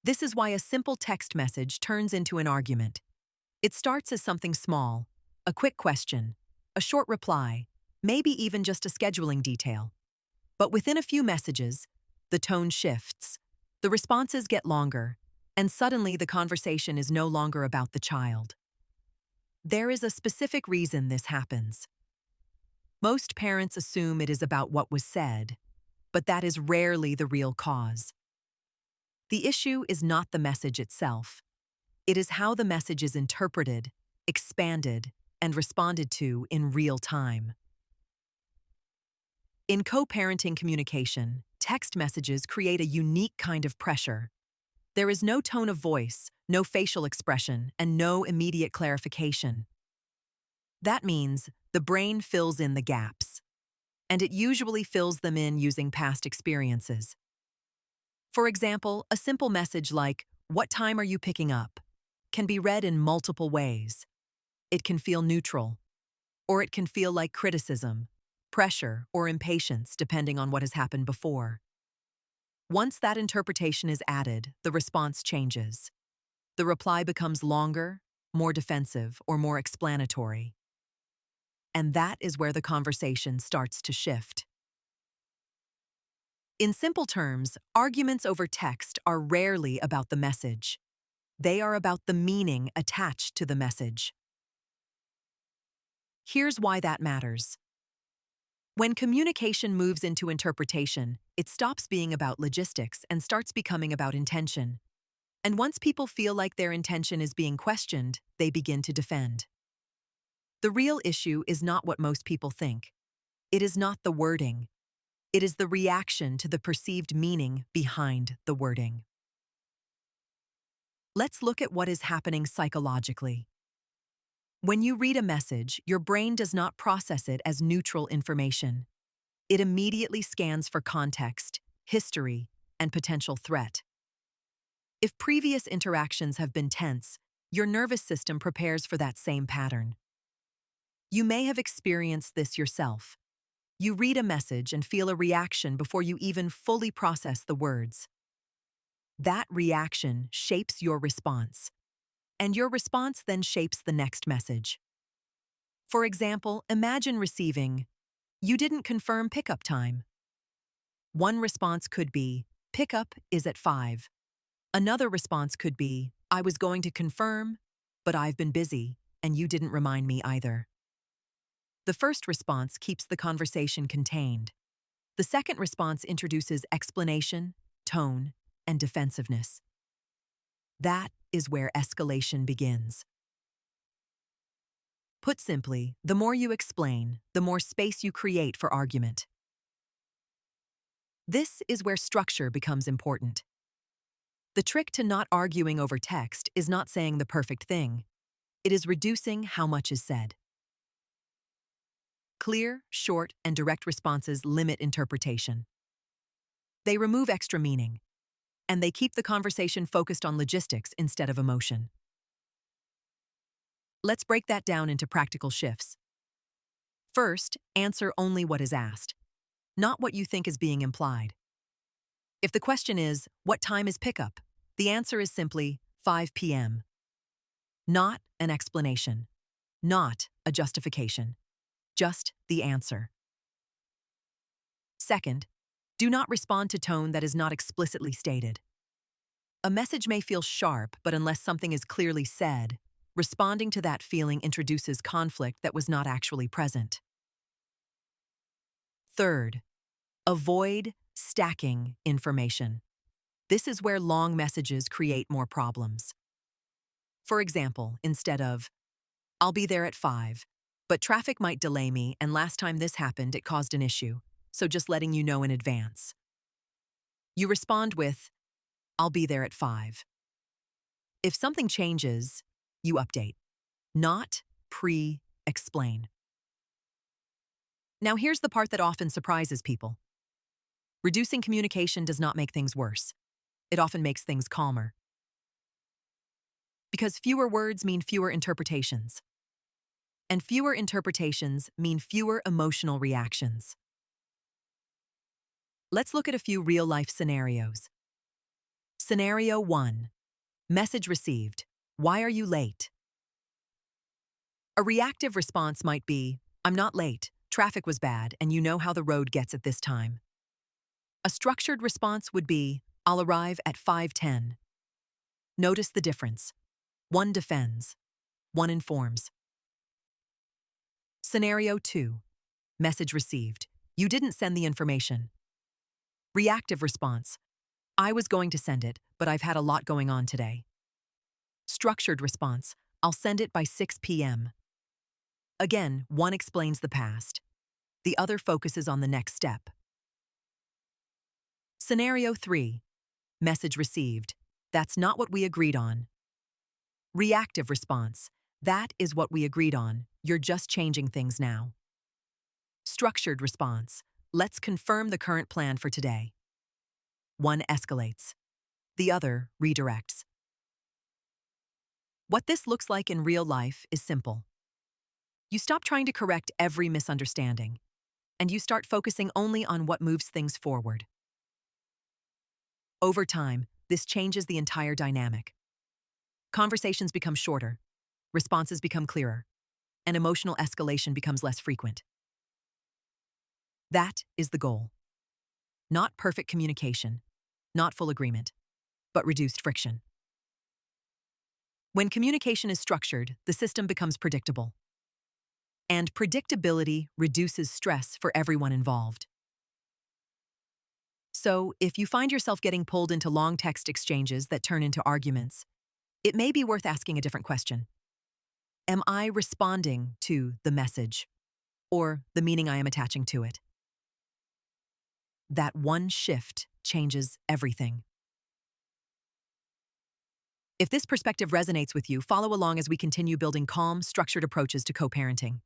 This is why a simple text message turns into an argument. It starts as something small, a quick question, a short reply, maybe even just a scheduling detail. But within a few messages, the tone shifts, the responses get longer, and suddenly the conversation is no longer about the child. There is a specific reason this happens. Most parents assume it is about what was said, but that is rarely the real cause. The issue is not the message itself. It is how the message is interpreted, expanded, and responded to in real time. In co-parenting communication, text messages create a unique kind of pressure. There is no tone of voice, no facial expression, and no immediate clarification. That means the brain fills in the gaps, and it usually fills them in using past experiences. For example, a simple message like, "What time are you picking up?" can be read in multiple ways. It can feel neutral, or it can feel like criticism, pressure, or impatience depending on what has happened before. Once that interpretation is added, the response changes. The reply becomes longer, more defensive, or more explanatory. And that is where the conversation starts to shift. In simple terms, arguments over text are rarely about the message. They are about the meaning attached to the message. Here's why that matters. When communication moves into interpretation, it stops being about logistics and starts becoming about intention. And once people feel like their intention is being questioned, they begin to defend. The real issue is not what most people think. It is not the wording. It is the reaction to the perceived meaning behind the wording. Let's look at what is happening psychologically. When you read a message, your brain does not process it as neutral information. It immediately scans for context, history, and potential threat. If previous interactions have been tense, your nervous system prepares for that same pattern. You may have experienced this yourself. You read a message and feel a reaction before you even fully process the words. That reaction shapes your response, and your response then shapes the next message. For example, imagine receiving, "You didn't confirm pickup time." One response could be, "Pickup is at 5." Another response could be, "I was going to confirm, but I've been busy, and you didn't remind me either." The first response keeps the conversation contained. The second response introduces explanation, tone, and defensiveness. That is where escalation begins. Put simply, the more you explain, the more space you create for argument. This is where structure becomes important. The trick to not arguing over text is not saying the perfect thing. It is reducing how much is said. Clear, short, and direct responses limit interpretation. They remove extra meaning, and they keep the conversation focused on logistics instead of emotion. Let's break that down into practical shifts. First, answer only what is asked, not what you think is being implied. If the question is, "What time is pickup?" the answer is simply 5 p.m. Not an explanation, not a justification, just the answer. Second, do not respond to tone that is not explicitly stated. A message may feel sharp, but unless something is clearly said, responding to that feeling introduces conflict that was not actually present. Third, avoid stacking information. This is where long messages create more problems. For example, instead of, "I'll be there at 5, but traffic might delay me, and last time this happened, it caused an issue, so just letting you know in advance." You respond with, "I'll be there at 5. If something changes, you update, not pre-explain. Now here's the part that often surprises people. Reducing communication does not make things worse. It often makes things calmer. Because fewer words mean fewer interpretations. And fewer interpretations mean fewer emotional reactions. Let's look at a few real-life scenarios. Scenario 1. Message received. Why are you late? A reactive response might be, I'm not late, traffic was bad, and you know how the road gets at this time. A structured response would be, I'll arrive at 5:10. Notice the difference. One defends, one informs. Scenario 2. Message received. You didn't send the information. Reactive response. I was going to send it, but I've had a lot going on today. Structured response. I'll send it by 6 p.m. Again, one explains the past. The other focuses on the next step. Scenario 3. Message received. That's not what we agreed on. Reactive response. That is what we agreed on. You're just changing things now. Structured response. Let's confirm the current plan for today. One escalates. The other redirects. What this looks like in real life is simple. You stop trying to correct every misunderstanding, and you start focusing only on what moves things forward. Over time, this changes the entire dynamic. Conversations become shorter, responses become clearer, and emotional escalation becomes less frequent. That is the goal. Not perfect communication, not full agreement, but reduced friction. When communication is structured, the system becomes predictable. And predictability reduces stress for everyone involved. So, if you find yourself getting pulled into long text exchanges that turn into arguments, it may be worth asking a different question. Am I responding to the message, or the meaning I am attaching to it? That one shift changes everything. If this perspective resonates with you, follow along as we continue building calm, structured approaches to co-parenting.